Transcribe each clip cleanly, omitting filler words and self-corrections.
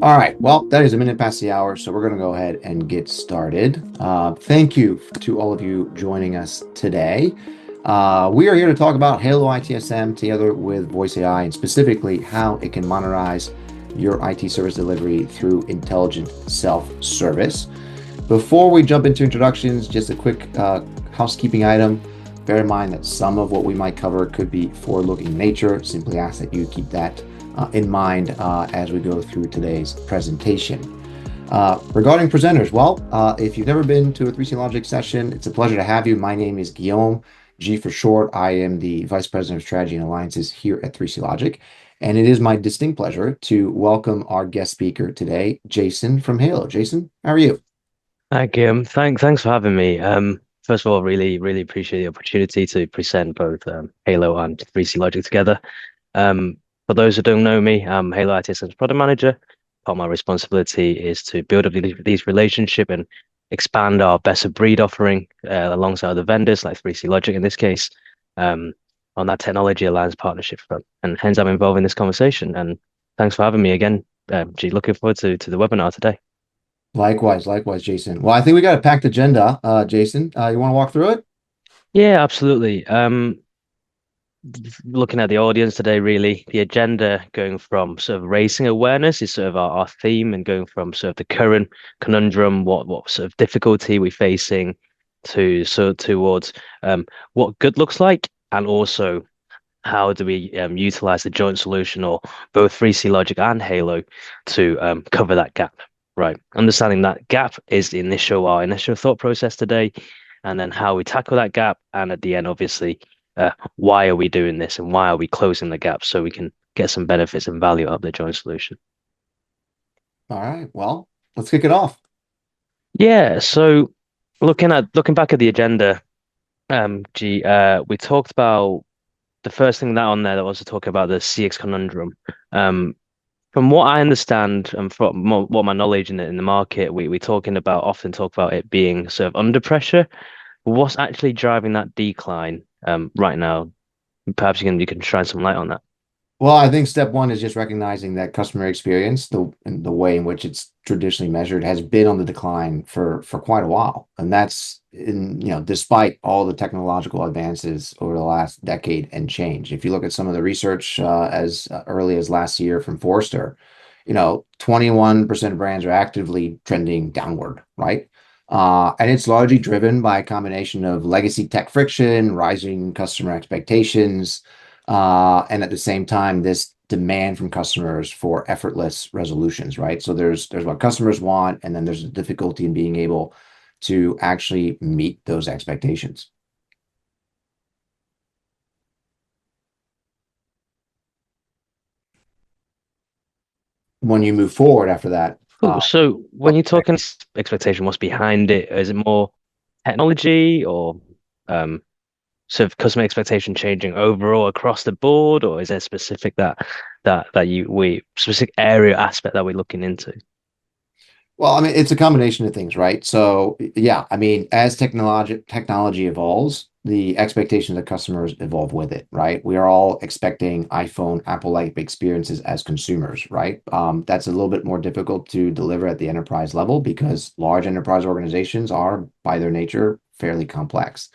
All right, well, that is a minute past the hour, so we're going to go ahead and get started. Thank you to all of you joining us today. We are here to talk about Halo ITSM together with Voice AI and specifically how it can modernize your IT service delivery through intelligent self-service. Before we jump into introductions, just a quick housekeeping item. Bear in mind that some of what we might cover could be forward-looking in nature. Simply ask that you keep that in mind as we go through today's presentation. Regarding presenters, well, if you've never been to a 3C Logic session, it's a pleasure to have you. My name is Guillaume, G for short. I am the Vice President of Strategy and Alliances here at 3C Logic. And it is my distinct pleasure to welcome our guest speaker today, Jason from Halo. Jason, how are you? Hi, Kim. Thanks for having me. First of all, really appreciate the opportunity to present both Halo and 3C Logic together. For those who don't know me, I'm Halo ITSM's product manager. Part of my responsibility is to build up these relationships and expand our best of breed offering alongside other vendors like 3C Logic in this case, um, on that technology alliance partnership front. And hence I'm involved in this conversation. And thanks for having me again. Looking forward to the webinar today. Likewise, Jason. Well, I think we got a packed agenda. Jason, you want to walk through it? Yeah, absolutely. Looking at the audience today, really, the agenda going from sort of raising awareness is sort of our theme, and going from sort of the current conundrum, what sort of difficulty we're facing, to towards what good looks like, and also how do we utilize the joint solution or both 3C Logic and Halo to cover that gap, right? Understanding that gap is our initial thought process today, and then how we tackle that gap, and at the end, obviously, why are we doing this and why are we closing the gap so we can get some benefits and value out of the joint solution. All right, well, let's kick it off. Yeah, so looking back at the agenda, we talked about the first thing that on there that was to talk about the CX conundrum. Um, from what I understand and from what my knowledge in the market, we talking about often talk about it being sort of under pressure. What's actually driving that decline right now? Perhaps you can shine some light on that. Well, I think step one is just recognizing that customer experience, the way in which it's traditionally measured, has been on the decline for quite a while, and that's despite all the technological advances over the last decade and change. If you look at some of the research as early as last year from Forrester, 21% of brands are actively trending downward, right? And it's largely driven by a combination of legacy tech friction, rising customer expectations, and at the same time, this demand from customers for effortless resolutions, right? So there's what customers want, and then there's a difficulty in being able to actually meet those expectations. When you move forward after that, Cool. So when you're talking expectation, what's behind it? Is it more technology or um, sort of customer expectation changing overall across the board, or is there specific that we specific area aspect that we're looking into? well, I mean, it's a combination of things, right? So, yeah, I mean, as technology evolves, the expectations of customers evolve with it, right? We are all expecting iPhone, Apple-like experiences as consumers, right? That's a little bit more difficult to deliver at the enterprise level because large enterprise organizations are, by their nature, fairly complex.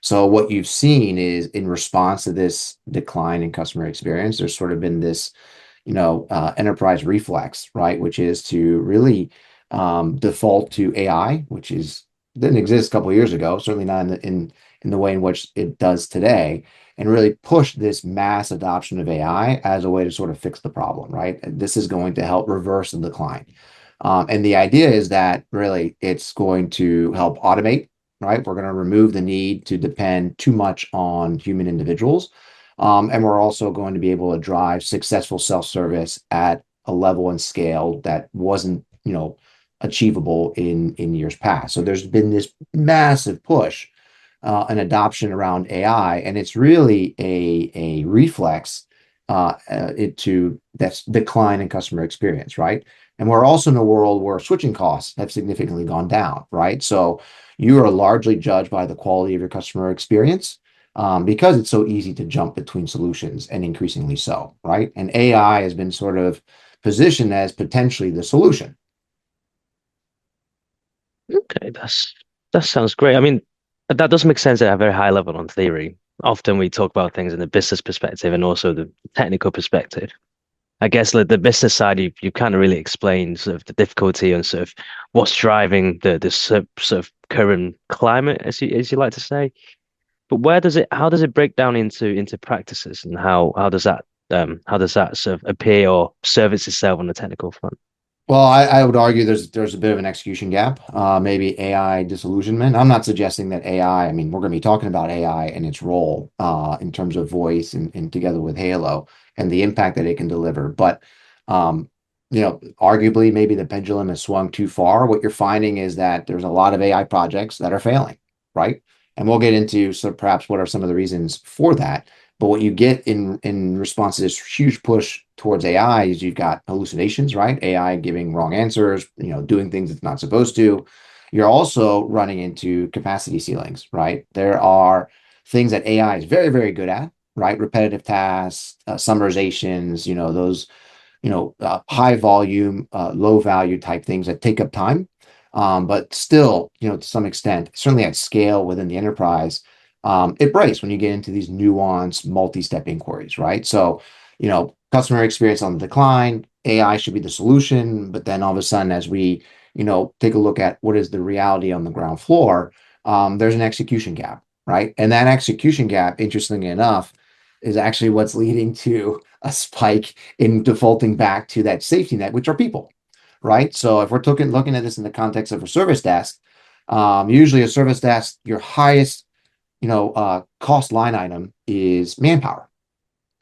So, what you've seen is in response to this decline in customer experience, there's sort of been this enterprise reflex, right? Which is to really default to AI, which is didn't exist a couple of years ago, certainly not in the way in which it does today, and really push this mass adoption of AI as a way to sort of fix the problem, right? This is going to help reverse the decline. And the idea is that really it's going to help automate, right? We're going to remove the need to depend too much on human individuals. And we're also going to be able to drive successful self-service at a level and scale that wasn't, achievable in years past. So there's been this massive push and adoption around AI, and it's really a reflex to that's decline in customer experience, right? And we're also in a world where switching costs have significantly gone down, right? So you are largely judged by the quality of your customer experience because it's so easy to jump between solutions and increasingly so, right? And AI has been sort of positioned as potentially the solution. Okay, that sounds great. I mean, that does make sense at a very high level on theory. Often we talk about things in the business perspective and also the technical perspective. I guess the business side, you kind of really explained sort of the difficulty and sort of what's driving the sort of current climate, as you like to say. But how does it break down into practices, and how does that sort of appear or service itself on the technical front? Well, I would argue there's a bit of an execution gap, maybe AI disillusionment. I'm not suggesting that AI, I mean, we're going to be talking about AI and its role in terms of voice and together with Halo and the impact that it can deliver. But arguably maybe the pendulum has swung too far. What you're finding is that there's a lot of AI projects that are failing, right? And we'll get into perhaps what are some of the reasons for that. But what you get in response to this huge push towards AI is you've got hallucinations, right? AI giving wrong answers, doing things it's not supposed to. You're also running into capacity ceilings, right? There are things that AI is very, very good at, right? Repetitive tasks, summarizations, those high volume, low value type things that take up time. But still, to some extent, certainly at scale within the enterprise, it breaks when you get into these nuanced multi-step inquiries, right? So, customer experience on the decline, AI should be the solution, but then all of a sudden, as we, take a look at what is the reality on the ground floor, there's an execution gap, right? And that execution gap, interestingly enough, is actually what's leading to a spike in defaulting back to that safety net, which are people, right? So if we're looking at this in the context of a service desk, usually a service desk, your highest, cost line item is manpower,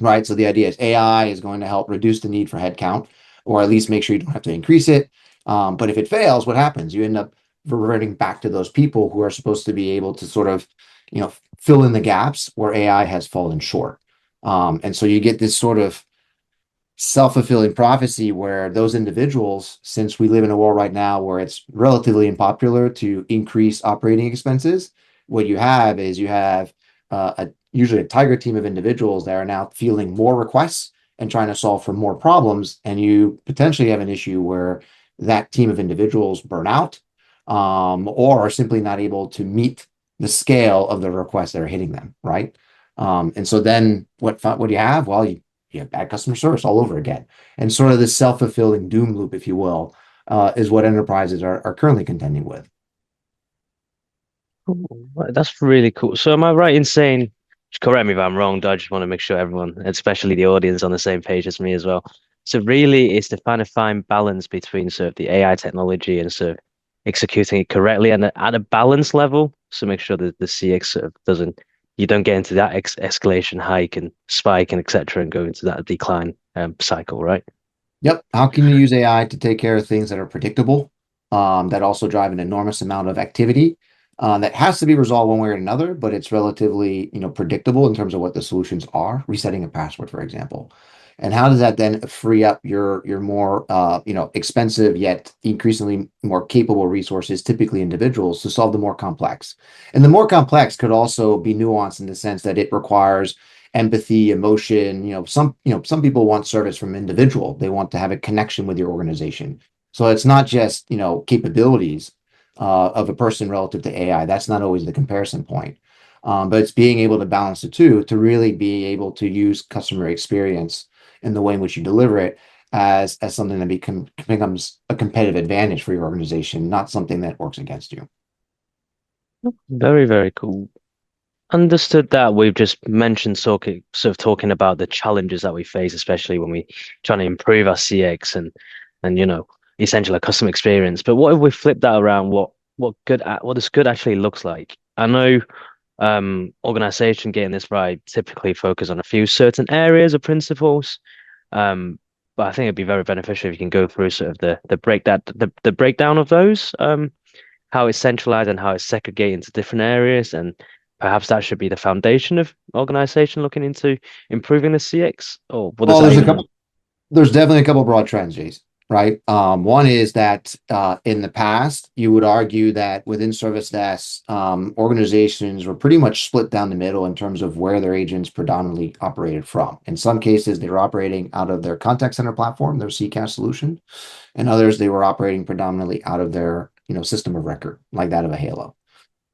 right? So the idea is AI is going to help reduce the need for headcount, or at least make sure you don't have to increase it. But if it fails, what happens? You end up reverting back to those people who are supposed to be able to sort of, fill in the gaps where AI has fallen short. And so you get this sort of self-fulfilling prophecy where those individuals, since we live in a world right now where it's relatively unpopular to increase operating expenses, what you have usually a tiger team of individuals that are now fielding more requests and trying to solve for more problems, and you potentially have an issue where that team of individuals burn out, or are simply not able to meet the scale of the requests that are hitting them, right? And so then what do you have? Well, you have bad customer service all over again. And sort of this self-fulfilling doom loop, if you will, is what enterprises are currently contending with. Cool. Right, that's really cool. So am I right in saying, correct me if I'm wrong, I just want to make sure everyone, especially the audience, on the same page as me as well. So really it's to find a fine balance between sort of the AI technology and sort of executing it correctly and at a balance level. So make sure that the CX sort of you don't get into that escalation hike and spike and etc. and go into that decline cycle, right? Yep. How can you use AI to take care of things that are predictable, that also drive an enormous amount of activity, that has to be resolved one way or another, but it's relatively, predictable in terms of what the solutions are, resetting a password, for example. And how does that then free up your more, expensive yet increasingly more capable resources, typically individuals, to solve the more complex? And the more complex could also be nuanced in the sense that it requires empathy, emotion. Some people want service from individual. They want to have a connection with your organization. So it's not just, capabilities of a person relative to AI. That's not always the comparison point. But it's being able to balance the two to really be able to use customer experience in the way in which you deliver it as something that becomes a competitive advantage for your organization, not something that works against you. Very, very cool. Understood that. We've just mentioned sort of talking about the challenges that we face, especially when we trying to improve our CX and essentially our customer experience. But what if we flip that around? What does good actually looks like? I know organization getting this right typically focus on a few certain areas or principles. But I think it'd be very beneficial if you can go through sort of the breakdown of those. How it's centralized and how it's segregated into different areas. And perhaps that should be the foundation of organization looking into improving the CX. Or what does Well, that even? there's definitely a couple broad trends, Jason. right? One is that in the past, you would argue that within service desks, organizations were pretty much split down the middle in terms of where their agents predominantly operated from. In some cases, they were operating out of their contact center platform, their CCaaS solution, and others they were operating predominantly out of their system of record, like that of a Halo.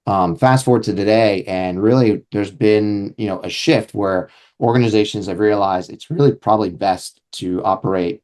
Fast forward to today, and really, there's been a shift where organizations have realized it's really probably best to operate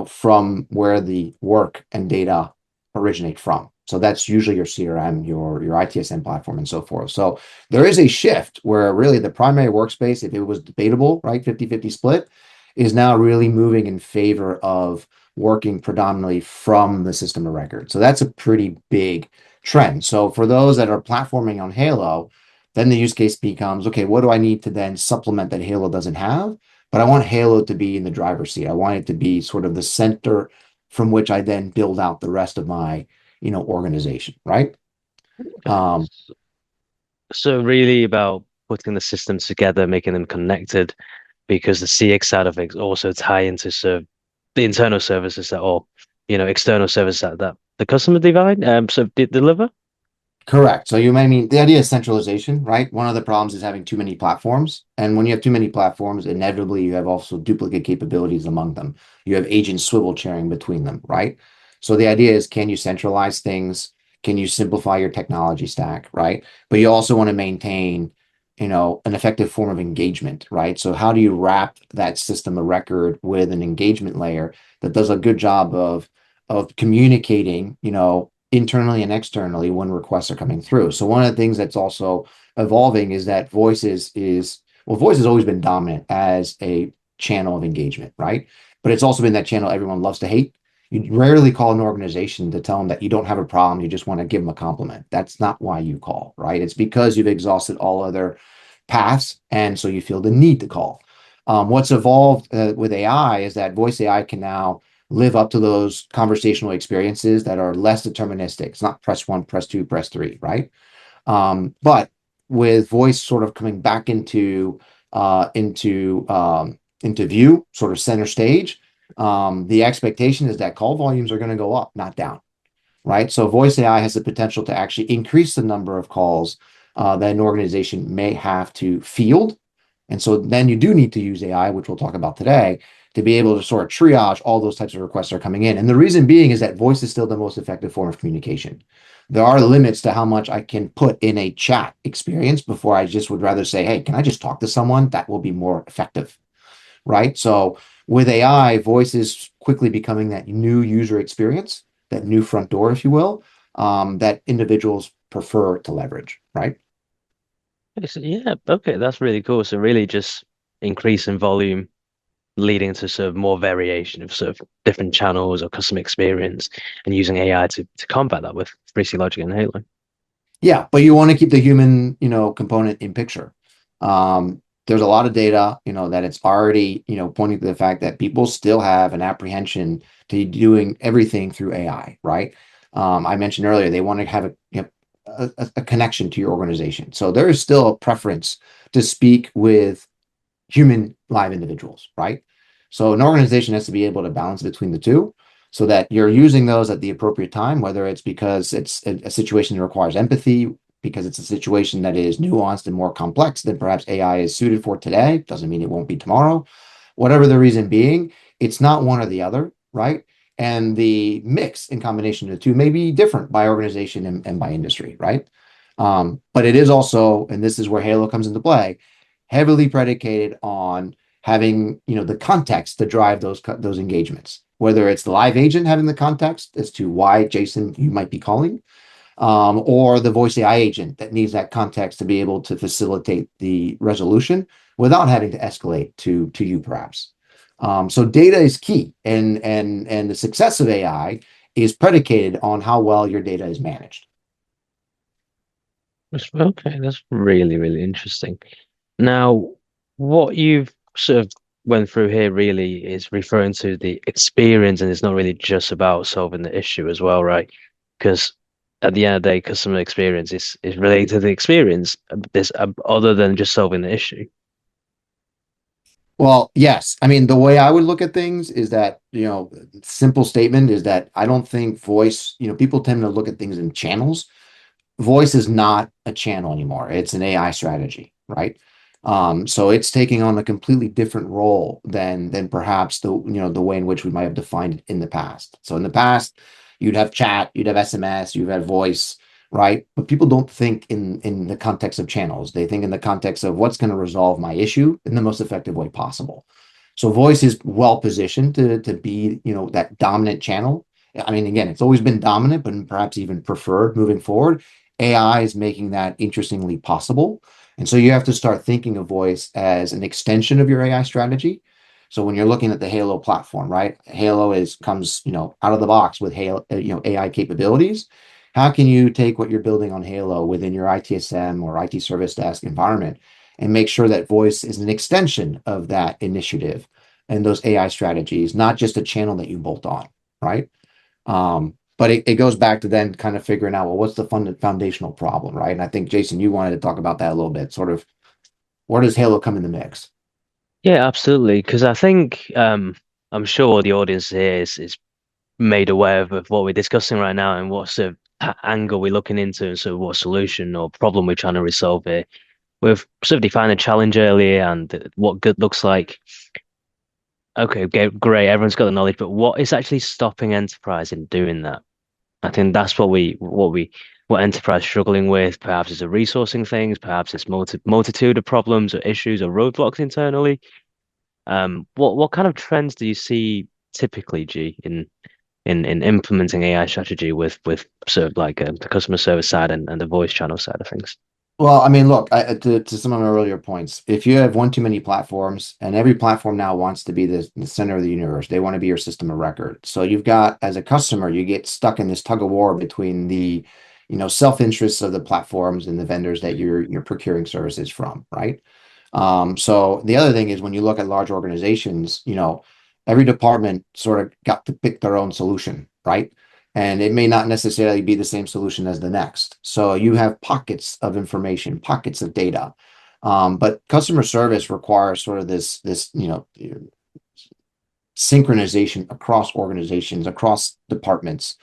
from where the work and data originate from. So that's usually your CRM, your ITSM platform, and so forth. So there is a shift where really the primary workspace, if it was debatable, right, 50-50 split, is now really moving in favor of working predominantly from the system of record. So that's a pretty big trend. So for those that are platforming on Halo, then the use case becomes, okay, what do I need to then supplement that Halo doesn't have? But I want Halo to be in the driver's seat. I want it to be sort of the center from which I then build out the rest of my, organization, right? Okay. Um, So really about putting the systems together, making them connected, because the CX side of things also tie into serve the internal services that or external services that the customer divide deliver. Correct. So you may mean the idea is centralization, right? One of the problems is having too many platforms. And when you have too many platforms, inevitably you have also duplicate capabilities among them. You have agents swivel chairing between them, right? So the idea is, can you centralize things? Can you simplify your technology stack, right? But you also want to maintain, an effective form of engagement, right? So how do you wrap that system of record with an engagement layer that does a good job of communicating, internally and externally when requests are coming through. So one of the things that's also evolving is that voice has always been dominant as a channel of engagement, right? But it's also been that channel everyone loves to hate. You rarely call an organization to tell them that you don't have a problem, you just want to give them a compliment. That's not why you call, right? It's because you've exhausted all other paths, and so you feel the need to call. What's evolved with AI is that voice AI can now live up to those conversational experiences that are less deterministic. It's not press one, press two, press three, right? But with voice sort of coming back into view, sort of center stage, the expectation is that call volumes are going to go up, not down, right? So voice AI has the potential to actually increase the number of calls that an organization may have to field. And so then you do need to use AI, which we'll talk about today, to be able to sort of triage all those types of requests that are coming in. And the reason being is that voice is still the most effective form of communication. There are limits to how much I can put in a chat experience before I just would rather say, hey, can I just talk to someone? That will be more effective, right? So with AI, voice is quickly becoming that new user experience, that new front door, if you will, that individuals prefer to leverage, right? Yeah, okay, that's really cool. So really just increasing volume, leading to sort of more variation of sort of different channels or customer experience, and using AI to combat that with 3C Logic and Halo. Yeah, but you want to keep the human, component in picture. There's a lot of data, that it's already, pointing to the fact that people still have an apprehension to doing everything through AI, right? I mentioned earlier they want to have a connection to your organization. So there is still a preference to speak with human live individuals, right? So an organization has to be able to balance between the two so that you're using those at the appropriate time, whether it's because it's a situation that requires empathy, because it's a situation that is nuanced and more complex than perhaps AI is suited for today. Doesn't mean it won't be tomorrow. Whatever the reason being, it's not one or the other, right? And the mix in combination of the two may be different by organization and by industry, right? But it is also, and this is where Halo comes into play, heavily predicated on having the context to drive those engagements. Whether it's the live agent having the context as to why Jason you might be calling, or the voice AI agent that needs that context to be able to facilitate the resolution without having to escalate to you perhaps. So data is key, and the success of AI is predicated on how well your data is managed. Okay, that's really, really interesting. Now, what you've sort of went through here really is referring to the experience, and it's not really just about solving the issue as well, right? Because at the end of the day, customer experience is related to the experience. This other than just solving the issue. Well, yes. I mean, the way I would look at things is that, simple statement is that I don't think voice, people tend to look at things in channels. Voice is not a channel anymore. It's an AI strategy, right? So it's taking on a completely different role than perhaps the way in which we might have defined it in the past. So in the past, you'd have chat, you'd have SMS, you'd have voice, right? But people don't think in the context of channels. They think in the context of what's going to resolve my issue in the most effective way possible. So voice is well positioned to be, that dominant channel. I mean, again, it's always been dominant, but perhaps even preferred moving forward. AI is making that interestingly possible. And so you have to start thinking of voice as an extension of your AI strategy. So when you're looking at the Halo platform, right? Halo comes, out of the box with Halo, AI capabilities. How can you take what you're building on Halo within your ITSM or IT service desk environment and make sure that voice is an extension of that initiative and those AI strategies, not just a channel that you bolt on, right? But it goes back to then kind of figuring out, well, what's the foundational problem, right? And I think, Jason, you wanted to talk about that a little bit, sort of where does Halo come in the mix? Yeah, absolutely. Because I think I'm sure the audience here is made aware of what we're discussing right now and what sort of angle we're looking into and sort of what solution or problem we're trying to resolve here. We've sort of defined a challenge earlier and what good looks like. Okay, great. Everyone's got the knowledge, but what is actually stopping enterprise in doing that? I think that's what enterprise is struggling with. Perhaps it's a resourcing things, perhaps it's multitude of problems or issues or roadblocks internally. What kind of trends do you see typically, G, in implementing AI strategy with sort of like the customer service side and the voice channel side of things? Well, I mean, look, to some of my earlier points, if you have one too many platforms, and every platform now wants to be the center of the universe, they want to be your system of record. So you've got, as a customer, you get stuck in this tug of war between the, self-interests of the platforms and the vendors that you're procuring services from, right? So the other thing is when you look at large organizations, every department sort of got to pick their own solution, right? And it may not necessarily be the same solution as the next. So you have pockets of information, pockets of data. But customer service requires sort of this, synchronization across organizations, across departments,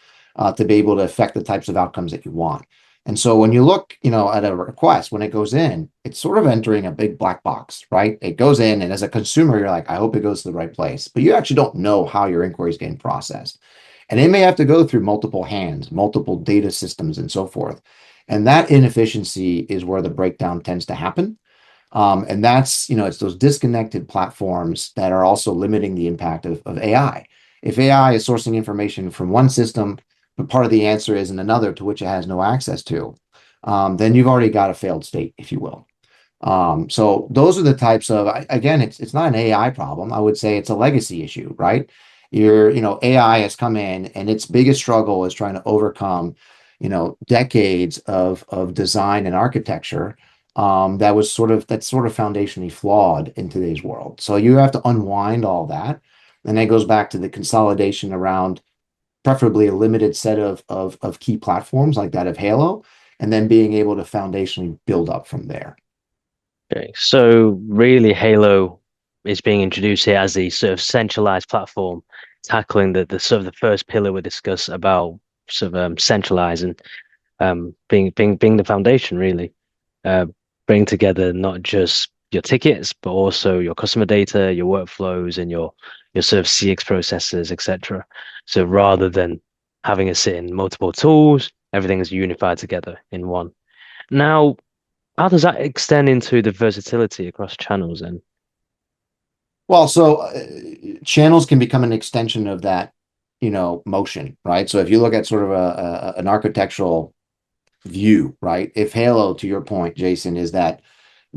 to be able to affect the types of outcomes that you want. And so when you look, at a request, when it goes in, it's sort of entering a big black box, right? It goes in, and as a consumer, you're like, I hope it goes to the right place. But you actually don't know how your inquiry is getting processed. And it may have to go through multiple hands, multiple data systems, and so forth. And that inefficiency is where the breakdown tends to happen. And that's, it's those disconnected platforms that are also limiting the impact of AI. If AI is sourcing information from one system, but part of the answer is in another to which it has no access to, then you've already got a failed state, if you will. So those are the types of, again, it's not an AI problem. I would say it's a legacy issue, right? AI has come in and its biggest struggle is trying to overcome, decades of design and architecture that's sort of foundationally flawed in today's world. So you have to unwind all that. And that goes back to the consolidation around preferably a limited set of key platforms like that of Halo, and then being able to foundationally build up from there. Okay, so really Halo is being introduced here as the sort of centralized platform, tackling the sort of the first pillar we discussed about sort of centralizing, being the foundation really. uh, bring together not just your tickets, but also your customer data, your workflows, and your sort of CX processes, etc. So rather than having it sit in multiple tools, everything is unified together in one. Now, how does that extend into the versatility across channels then? Well, so channels can become an extension of that, motion, right? So if you look at sort of an architectural view, right? If Halo, to your point, Jason, is that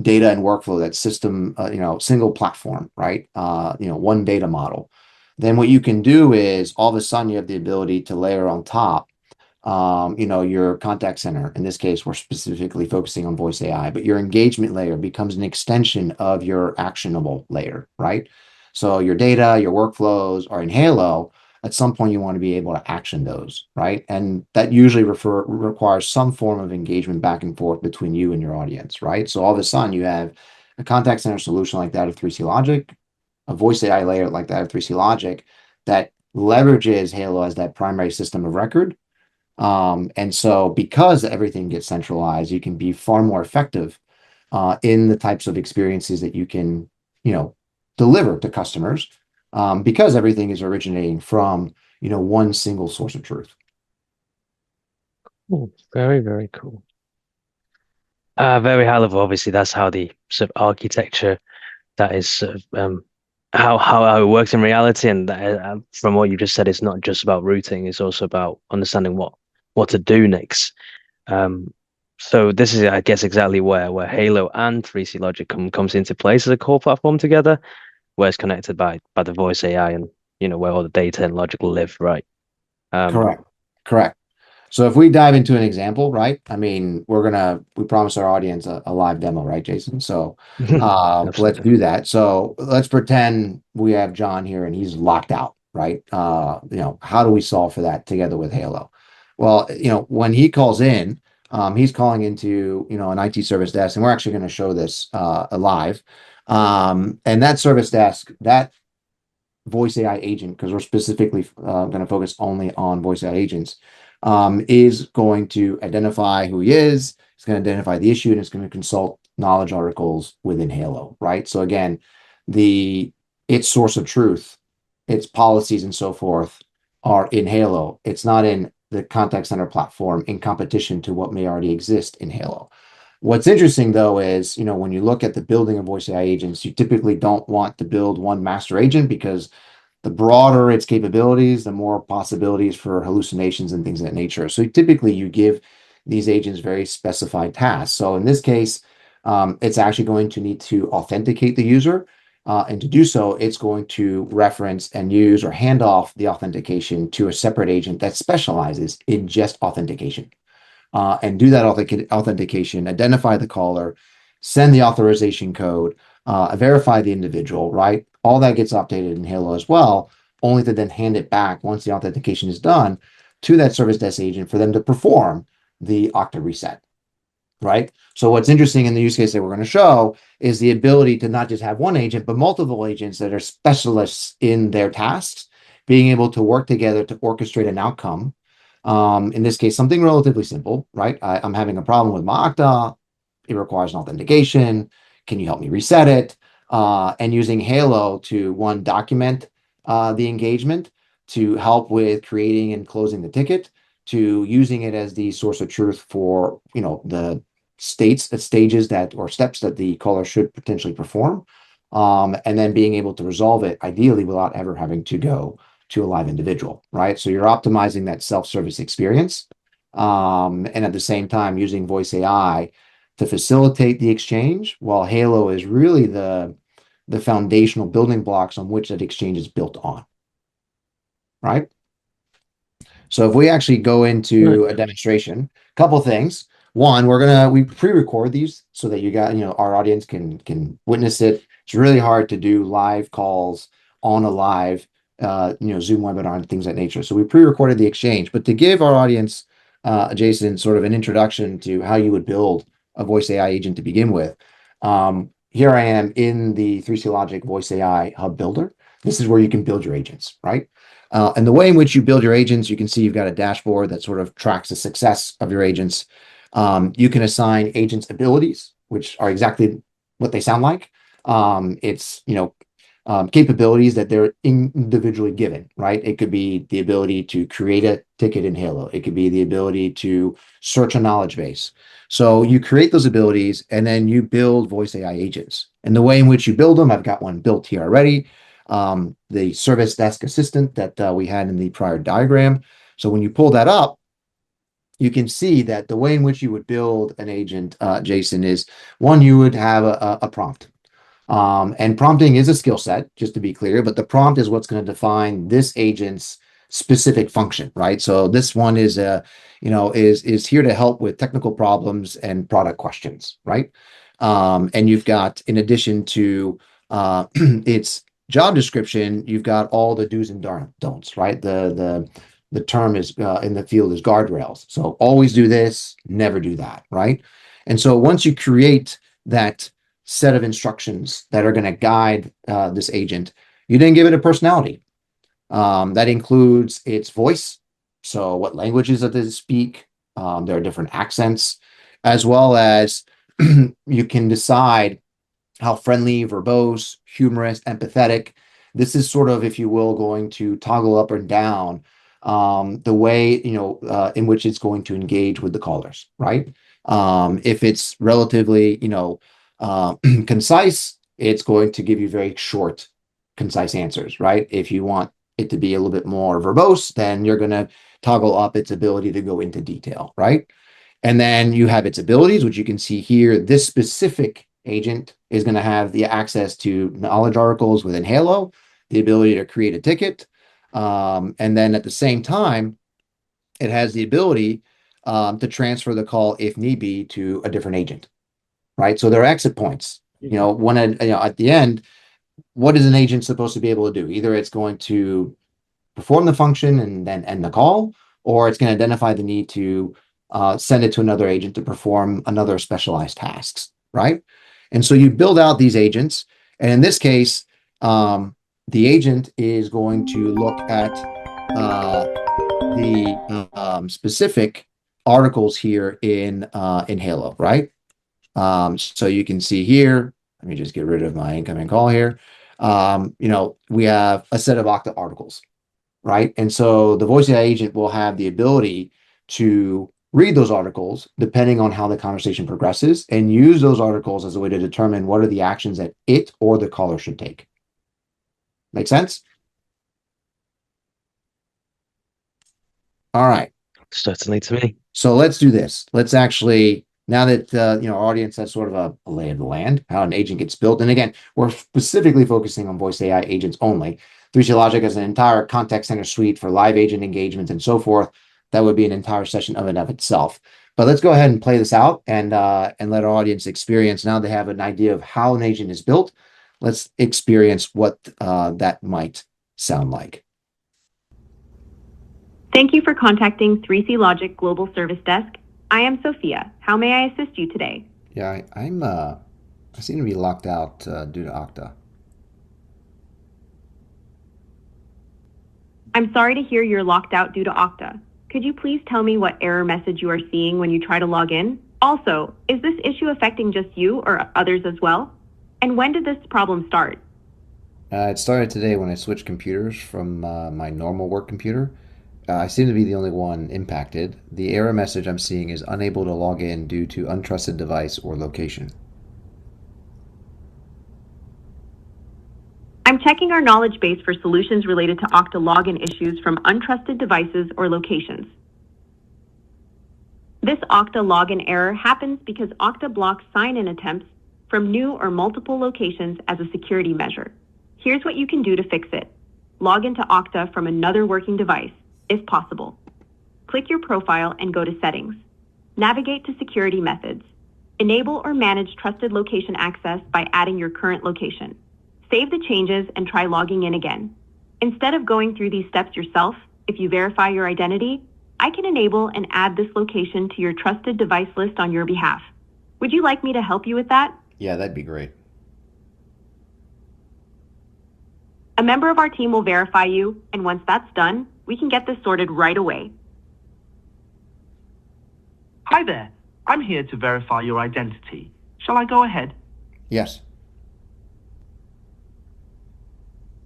data and workflow, that system, single platform, right? One data model. Then what you can do is all of a sudden you have the ability to layer on top, your contact center. In this case, we're specifically focusing on voice AI, but your engagement layer becomes an extension of your actionable layer, right? So your data, your workflows are in Halo. At some point, you want to be able to action those, right? And that usually requires some form of engagement back and forth between you and your audience, right? So all of a sudden, you have a contact center solution like that of 3C Logic. a voice AI layer like that of 3C Logic that leverages Halo as that primary system of record. And so because everything gets centralized, you can be far more effective in the types of experiences that you can, you know, deliver to customers because everything is originating from, one single source of truth. Cool. Very, very cool. Very high level, obviously, that's how the sort of architecture that is sort of how it works in reality. And from what you just said, it's not just about routing; it's also about understanding what to do next. Um, so this is, I guess, exactly where Halo and 3C Logic comes into place as a core platform together, where it's connected by the voice AI and where all the data and logic live, right? Um, Correct. Correct. So if we dive into an example, right? I mean, we promised our audience a live demo, right, Jason? So let's absolutely. do that. So let's pretend we have John here and he's locked out, right? How do we solve for that together with Halo? Well, when he calls in, he's calling into, an IT service desk, and we're actually going to show this live. And that service desk, that voice AI agent, because we're specifically going to focus only on voice AI agents, is going to identify who he is. It's going to identify the issue, and it's going to consult knowledge articles within Halo, right? So again, the its source of truth, its policies and so forth are in Halo. It's not in the contact center platform in competition to what may already exist in Halo. What's interesting though is, when you look at the building of voice AI agents, you typically don't want to build one master agent because the broader its capabilities, the more possibilities for hallucinations and things of that nature. So typically you give these agents very specified tasks. So in this case, it's actually going to need to authenticate the user. And to do so, it's going to reference and use or hand off the authentication to a separate agent that specializes in just authentication and do that authentication, identify the caller, send the authorization code, verify the individual, right? All that gets updated in Halo as well, only to then hand it back once the authentication is done to that service desk agent for them to perform the Okta reset, right? So what's interesting in the use case that we're going to show is the ability to not just have one agent, but multiple agents that are specialists in their tasks, being able to work together to orchestrate an outcome. In this case, something relatively simple, right? I'm having a problem with my Okta. It requires an authentication. Can you help me reset it? And using Halo to one, document the engagement, to help with creating and closing the ticket, to using it as the source of truth for the stages that or steps that the caller should potentially perform, and then being able to resolve it ideally without ever having to go to a live individual, right? So you're optimizing that self-service experience, and at the same time using voice AI to facilitate the exchange, while Halo is really the foundational building blocks on which that exchange is built on, right? So if we actually go into Nice. a demonstration, a couple things. One, we pre-record these so that our audience can witness it. It's really hard to do live calls on a live Zoom webinar and things of that nature. So we pre-recorded the exchange, but to give our audience Jason sort of an introduction to how you would build a voice AI agent to begin with. Here I am in the 3C Logic Voice AI Hub Builder. This is where you can build your agents, right? And the way in which you build your agents, you can see you've got a dashboard that sort of tracks the success of your agents. You can assign agents abilities, which are exactly what they sound like. It's capabilities that they're individually given, right? It could be the ability to create a ticket in Halo. It could be the ability to search a knowledge base. So you create those abilities and then you build voice AI agents. And the way in which you build them, I've got one built here already. The service desk assistant that we had in the prior diagram. So when you pull that up, you can see that the way in which you would build an agent, Jason, is one, you would have a prompt. And prompting is a skill set, just to be clear, but the prompt is what's going to define this agent's specific function, right? So this one is here to help with technical problems and product questions, right? And you've got, in addition to its job description, you've got all the do's and don'ts, right? The term is in the field is guardrails. So always do this, never do that, right? And so once you create that set of instructions that are going to guide this agent. You then give it a personality. That includes its voice. So, what languages does it speak? There are different accents, as well as you can decide how friendly, verbose, humorous, empathetic. This is sort of, if you will, going to toggle up or down the way in which it's going to engage with the callers, right? If it's relatively concise, it's going to give you very short, concise answers, right? If you want it to be a little bit more verbose, then you're going to toggle up its ability to go into detail, right? And then you have its abilities, which you can see here. This specific agent is going to have the access to knowledge articles within Halo, the ability to create a ticket. And then at the same time, it has the ability to transfer the call if need be to a different agent, right? So there are exit points. At the end, what is an agent supposed to be able to do? Either it's going to perform the function and then end the call, or it's going to identify the need to send it to another agent to perform another specialized tasks, right? And so you build out these agents, and in this case, the agent is going to look at the specific articles here in Halo, right? So you can see here. Let me just get rid of my incoming call here. We have a set of Okta articles, right? And so the voice AI agent will have the ability to read those articles depending on how the conversation progresses and use those articles as a way to determine what are the actions that it or the caller should take. Make sense? All right. Certainly to me. So let's do this. Let's actually, now that our audience has sort of a lay of the land, how an agent gets built. And again, we're specifically focusing on voice AI agents only. 3C Logic has an entire contact center suite for live agent engagement and so forth. That would be an entire session of and of itself. But let's go ahead and play this out and let our audience experience. Now they have an idea of how an agent is built. Let's experience what that might sound like. Thank you for contacting 3C Logic Global Service Desk. I am Sophia. How may I assist you today? Yeah, I seem to be locked out due to Okta. I'm sorry to hear you're locked out due to Okta. Could you please tell me what error message you are seeing when you try to log in? Also, is this issue affecting just you or others as well? And when did this problem start? It started today when I switched computers from my normal work computer. I seem to be the only one impacted. The error message I'm seeing is unable to log in due to untrusted device or location. I'm checking our knowledge base for solutions related to Okta login issues from untrusted devices or locations. This Okta login error happens because Okta blocks sign-in attempts from new or multiple locations as a security measure. Here's what you can do to fix it. Log into Okta from another working device, if possible. Click your profile and go to Settings. Navigate to Security Methods. Enable or manage trusted location access by adding your current location. Save the changes and try logging in again. Instead of going through these steps yourself, if you verify your identity, I can enable and add this location to your trusted device list on your behalf. Would you like me to help you with that? Yeah, that'd be great. A member of our team will verify you, and once that's done, we can get this sorted right away. Hi there. I'm here to verify your identity. Shall I go ahead? Yes.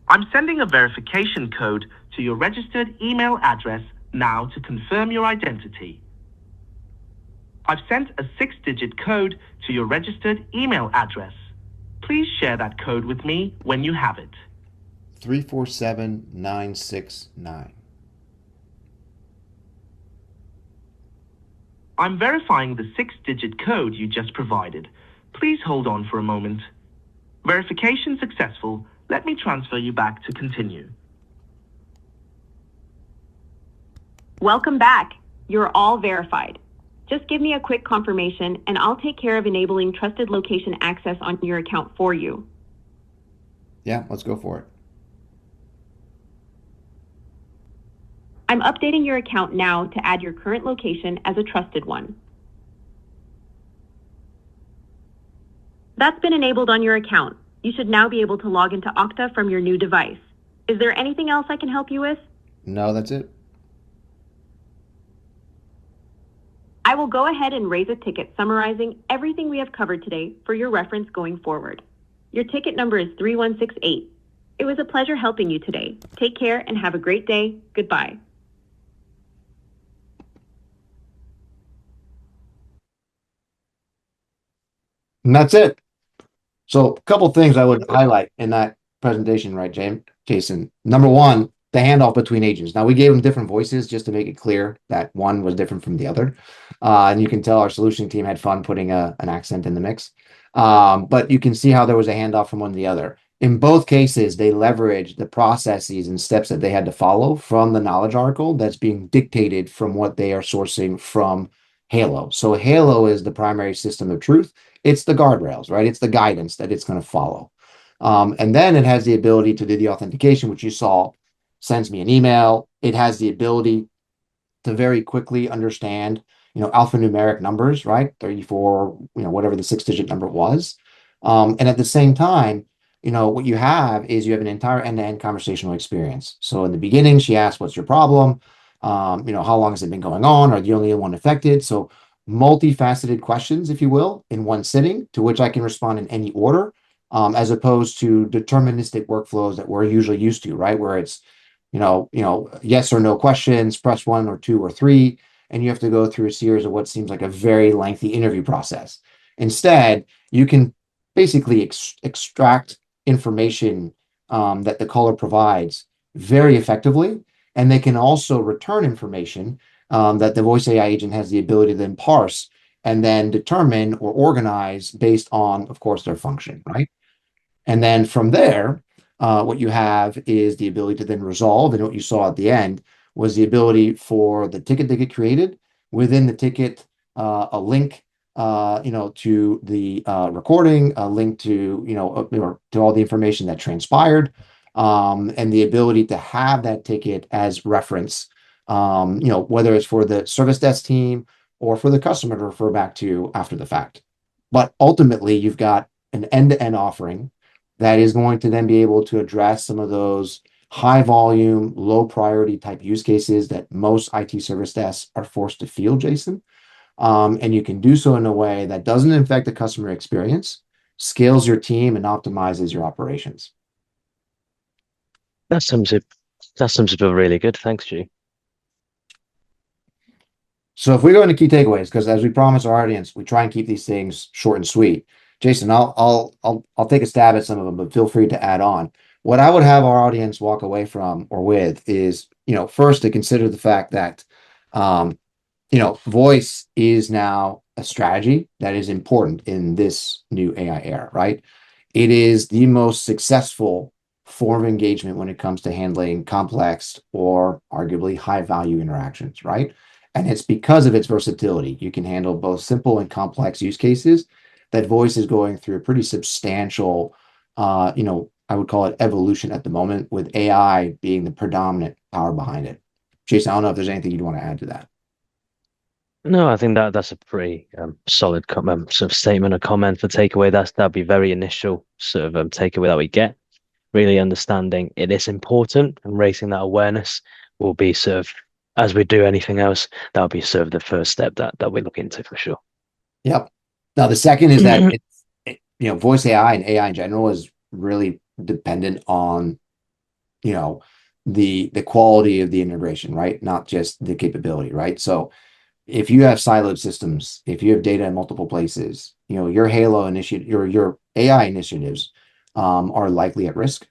I'm sending a verification code to your registered email address now to confirm your identity. I've sent a 6-digit code to your registered email address. Please share that code with me when you have it. 347969. I'm verifying the 6-digit code you just provided. Please hold on for a moment. Verification successful. Let me transfer you back to continue. Welcome back. You're all verified. Just give me a quick confirmation and I'll take care of enabling trusted location access on your account for you. Yeah, let's go for it. I'm updating your account now to add your current location as a trusted one. That's been enabled on your account. You should now be able to log into Okta from your new device. Is there anything else I can help you with? No, that's it. I will go ahead and raise a ticket summarizing everything we have covered today for your reference going forward. Your ticket number is 3168. It was a pleasure helping you today. Take care and have a great day. Goodbye. And that's it. So a couple things I would highlight in that presentation, right, Jason? Number one, the handoff between agents. Now we gave them different voices just to make it clear that one was different from the other. And you can tell our solution team had fun putting an accent in the mix. But you can see how there was a handoff from one to the other. In both cases, they leveraged the processes and steps that they had to follow from the knowledge article that's being dictated from what they are sourcing from Halo. So Halo is the primary system of truth. It's the guardrails, right? It's the guidance that it's going to follow. And then it has the ability to do the authentication, which you saw sends me an email. It has the ability to very quickly understand, alphanumeric numbers, right? 34, whatever the 6-digit number was. And at the same time, what you have is you have an entire end-to-end conversational experience. So in the beginning, she asked, what's your problem? How long has it been going on? Are you the only one affected? So multifaceted questions, if you will, in one sitting, to which I can respond in any order, as opposed to deterministic workflows that we're usually used to, right? Where it's, yes or no questions, press 1 or 2 or 3, and you have to go through a series of what seems like a very lengthy interview process. Instead, you can basically extract information that the caller provides very effectively, and they can also return information that the voice AI agent has the ability to then parse and then determine or organize based on, of course, their function, right? And then from there, what you have is the ability to then resolve. And what you saw at the end was the ability for the ticket to get created within the ticket, a link, to the recording, a link to, or to all the information that transpired, and the ability to have that ticket as reference, whether it's for the service desk team or for the customer to refer back to after the fact. But ultimately, you've got an end-to-end offering that is going to then be able to address some of those high volume, low priority type use cases that most IT service desks are forced to field, Jason. And you can do so in a way that doesn't affect the customer experience, scales your team, and optimizes your operations. That sums it. That sums it up really good. Thanks, G. So if we go into key takeaways, because as we promise our audience, we try and keep these things short and sweet. Jason, I'll take a stab at some of them, but feel free to add on. What I would have our audience walk away from or with is, first to consider the fact that, voice is now a strategy that is important in this new AI era, right? It is the most successful form of engagement when it comes to handling complex or arguably high value interactions, right? And it's because of its versatility. You can handle both simple and complex use cases. That voice is going through a pretty substantial, I would call it evolution at the moment, with AI being the predominant power behind it. Jason, I don't know if there's anything you'd want to add to that. No, I think that's a pretty solid sort of statement or comment for takeaway. That'd be very initial sort of takeaway that we get. Really understanding it is important and raising that awareness will be sort of, as we do anything else, that'll be sort of the first step that we look into for sure. Yep. Now the second is that voice AI and AI in general is really dependent on, the quality of the integration, right? Not just the capability, right? So if you have siloed systems, if you have data in multiple places, your Halo initiative, your AI initiatives are likely at risk.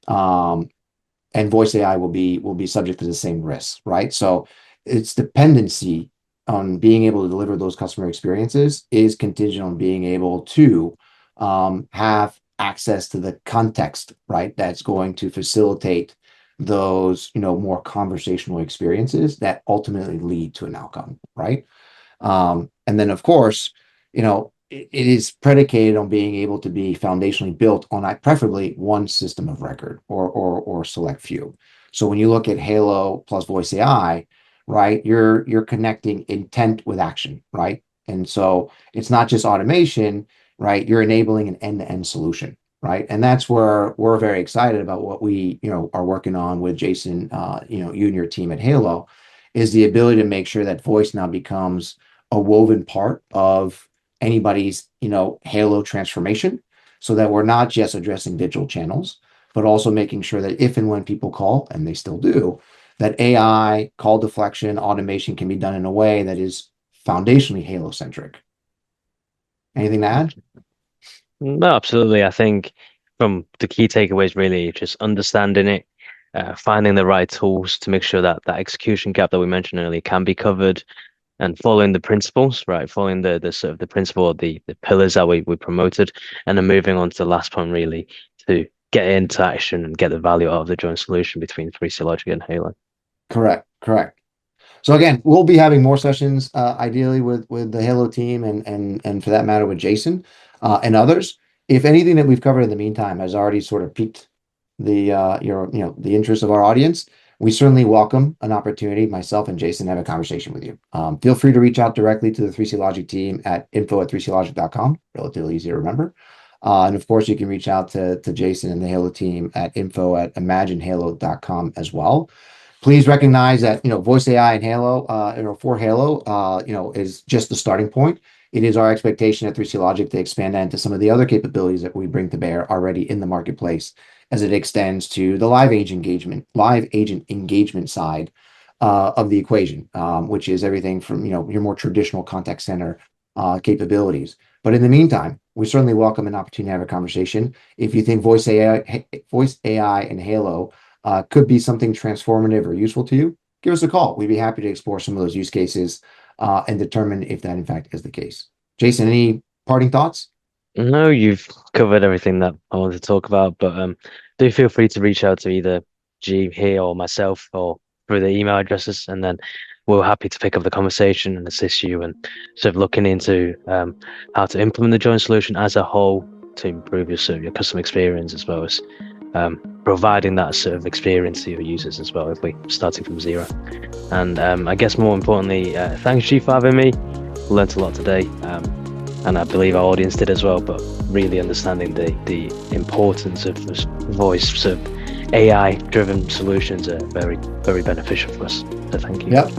And voice AI will be subject to the same risks, right? So its dependency on being able to deliver those customer experiences is contingent on being able to have access to the context, right? That's going to facilitate those, more conversational experiences that ultimately lead to an outcome, right? And then, of course, it is predicated on being able to be foundationally built on preferably one system of record or select few. So when you look at Halo plus voice AI, right, you're connecting intent with action, right? And so it's not just automation, right? You're enabling an end-to-end solution, right? And that's where we're very excited about what we, are working on with Jason, you and your team at Halo, is the ability to make sure that voice now becomes a woven part of anybody's, Halo transformation, so that we're not just addressing digital channels, but also making sure that if and when people call, and they still do, that AI, call deflection, automation can be done in a way that is foundationally Halo centric. Anything to add? No, absolutely. I think from the key takeaways, really, just understanding it, finding the right tools to make sure that that execution gap that we mentioned earlier can be covered, and following the principles, right? Following the sort of the principle of the pillars that we promoted, and then moving on to the last point, really, to get into action and get the value out of the joint solution between 3C Logic and Halo. Correct. Correct. So again, we'll be having more sessions, ideally with the Halo team, and for that matter with Jason, and others. If anything that we've covered in the meantime has already sort of piqued the the interest of our audience, we certainly welcome an opportunity, myself and Jason, to have a conversation with you. Feel free to reach out directly to the 3C Logic team at info@3clogic.com. Relatively easy to remember. And of course, you can reach out to Jason and the Halo team at info@imaginehalo.com as well. Please recognize that, voice AI and Halo, for Halo, is just the starting point. It is our expectation at 3C Logic to expand that into some of the other capabilities that we bring to bear already in the marketplace, as it extends to the live agent engagement side of the equation, which is everything from, your more traditional contact center capabilities. But in the meantime, we certainly welcome an opportunity to have a conversation. If you think voice AI and Halo could be something transformative or useful to you, give us a call. We'd be happy to explore some of those use cases and determine if that in fact is the case. Jason, any parting thoughts? No, you've covered everything that I wanted to talk about, but do feel free to reach out to either G here or myself or through the email addresses, and then we're happy to pick up the conversation and assist you and sort of looking into how to implement the joint solution as a whole to improve your sort of your customer experience, as well as providing that sort of experience to your users as well, if we're starting from zero. And I guess more importantly, thanks G for having me. Learned a lot today. And I believe our audience did as well, but really understanding the importance of this voice sort of AI-driven solutions are very, very beneficial for us. So thank you. Yep.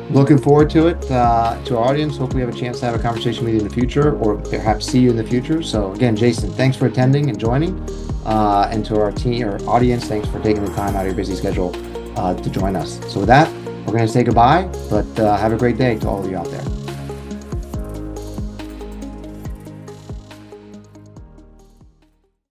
Looking forward to it, to our audience. Hope we have a chance to have a conversation with you in the future, or perhaps see you in the future. So again, Jason, thanks for attending and joining. And to our team, our audience, thanks for taking the time out of your busy schedule to join us. So with that, we're going to say goodbye, but have a great day to all of you out there.